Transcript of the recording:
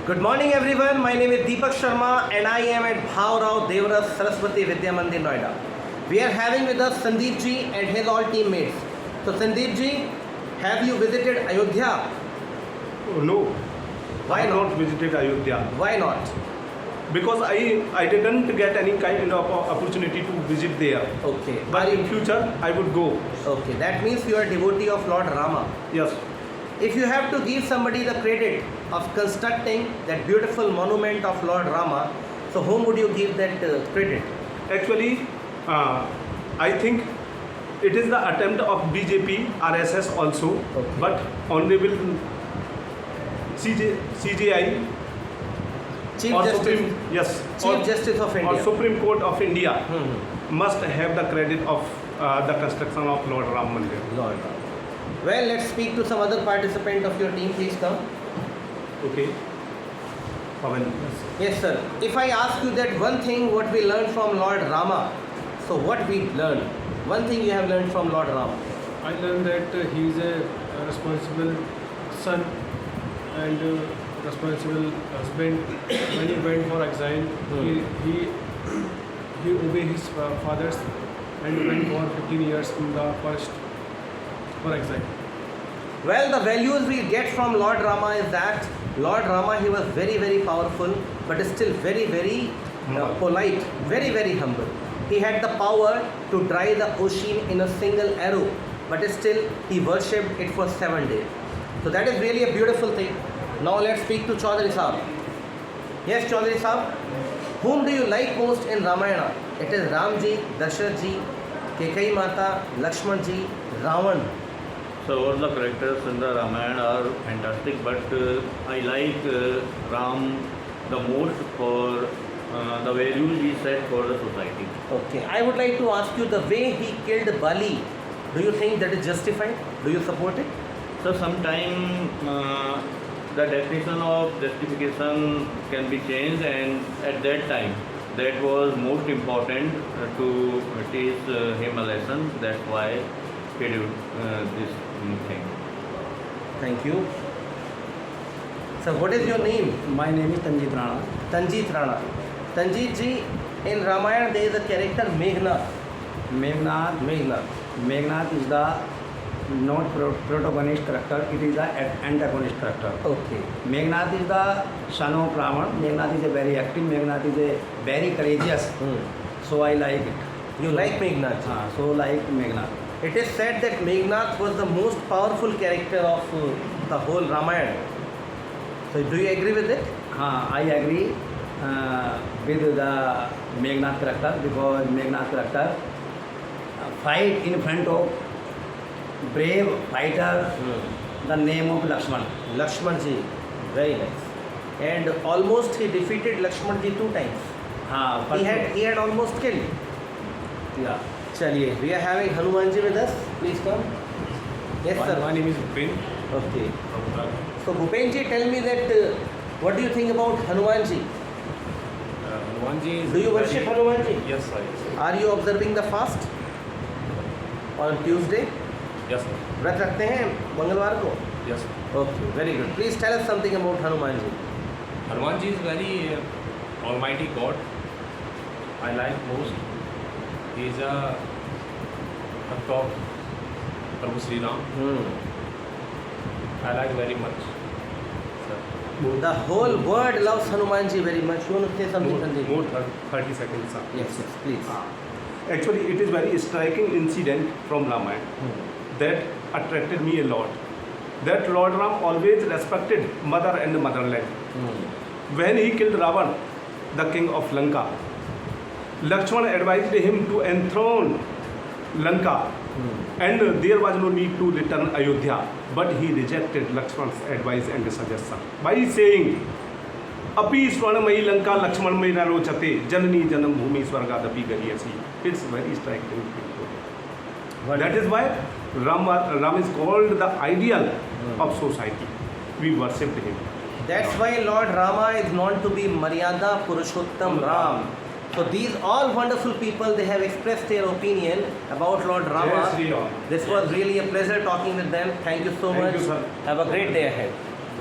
Good morning everyone, my name is Deepak Sharma and I am at Bhavrao Devras Saraswati Vidya Mandir, Noida. We are having with us Sandeep ji and his all teammates. So Sandeep ji, have you visited Ayodhya? Oh, no. Why I have not? not visited Ayodhya Why not? because I didn't get any kind of opportunity to visit there. Okay. But in future I would go. Okay, that means you are a devotee of Lord Rama. Yes. If you have to give somebody the credit of constructing that beautiful monument of Lord Rama, so whom would you give that credit? Actually, I think it is the attempt of BJP, RSS also, Okay. but Honorable CJI Chief or Justice, Supreme, yes, Chief Justice of or India. Supreme Court of India Hmm. must have the credit of the construction of Lord Ram Mandir. Lord Rama. Well, let's speak to some other participant of your team. Please come. Okay. Pawan. Yes, sir. If I ask you that one thing what we learned from Lord Rama, so what we learned? One thing you have learned from Lord Rama. I learned that he is a responsible son and responsible husband. When he went for exile, he obeyed his fathers and went for 15 years in the first for exile. Well, the values we get from Lord Rama is that Lord Rama, he was very, very powerful, but still very, very polite, very, very humble. He had the power to dry the ocean in a single arrow, but still he worshipped it for 7 days. So that is really a beautiful thing. Now let's speak to Chaudhary Sahab. Yes, Chaudhary Sahab. Whom do you like most in Ramayana? It is Ram ji, Dasharath ji, Kekai Mata, Lakshman ji, Ravan. So all the characters in the Ramayana are fantastic, but I like Ram the most for the values he set for the society. Okay, I would like to ask you the way he killed Bali. Do you think that is justified? Do you support it? So sometime the definition of justification can be changed, and at that time that was most important to teach him a lesson. That's why he did this thing. Thank you. So, what is your name? My name is Tanjeet Rana. Tanjeet Rana. Tanjeet ji, in Ramayana there is a character Meghnath. Meghnad. Meghnad is the not protagonist character, it is the antagonist character. Okay. Meghnad is the son of Ravan. Meghnad is a very active, Meghnad is a very courageous. So I like it. You like Meghnath? So like Meghnad. It is said that Meghnath was the most powerful character of the whole Ramayana. So, do you agree with it? I agree with the Meghnad character because Meghnad character fight in front of brave fighter, the name of Lakshman. Lakshman ji, very nice. And almost he defeated Lakshman ji 2 times. He had almost killed. Yeah. Chaliye, we are having Hanuman ji with us. Please come. Yes, sir. My name is Bhupen. Okay. So, Bhupen ji, tell me that what do you think about Hanuman ji? Hanumanji is Do you worship Hanuman ji? Yes, sir. Are you observing the fast on Tuesday? Yes, sir. व्रत रखते हैं मंगलवार को? Yes, sir. Okay, very good. Please tell us something about Hanuman ji. Hanumanji is very almighty God. I like most. He is a of Prabhu Sri Ram. I like very much. Sir. The whole world loves Hanuman ji very much. You want to say something, Sandeep? More 30 seconds, sir. Yes, please. Actually, it is very striking incident from Ramayana that attracted me a lot. That Lord Ram always respected mother and motherland. When he killed Ravan, the king of Lanka, Lakshmana advised him to enthrone Lanka, and there was no need to return Ayodhya. But he rejected Lakshmana's advice and suggestion by saying, "Api swarnamayi Lanka Lakshmanamayi na rochate janani janam bhumi swargadapi gariyasi." It's very striking. That is why Ram is called the ideal of society. We worshipped him. That's why Lord Rama is known to be Maryada Purushottam Ram. So these all wonderful people, they have expressed their opinion about Lord Rama. Jai Shri Ram. This was really a pleasure talking with them. Thank you so Thank much. you, sir. Have a great day ahead.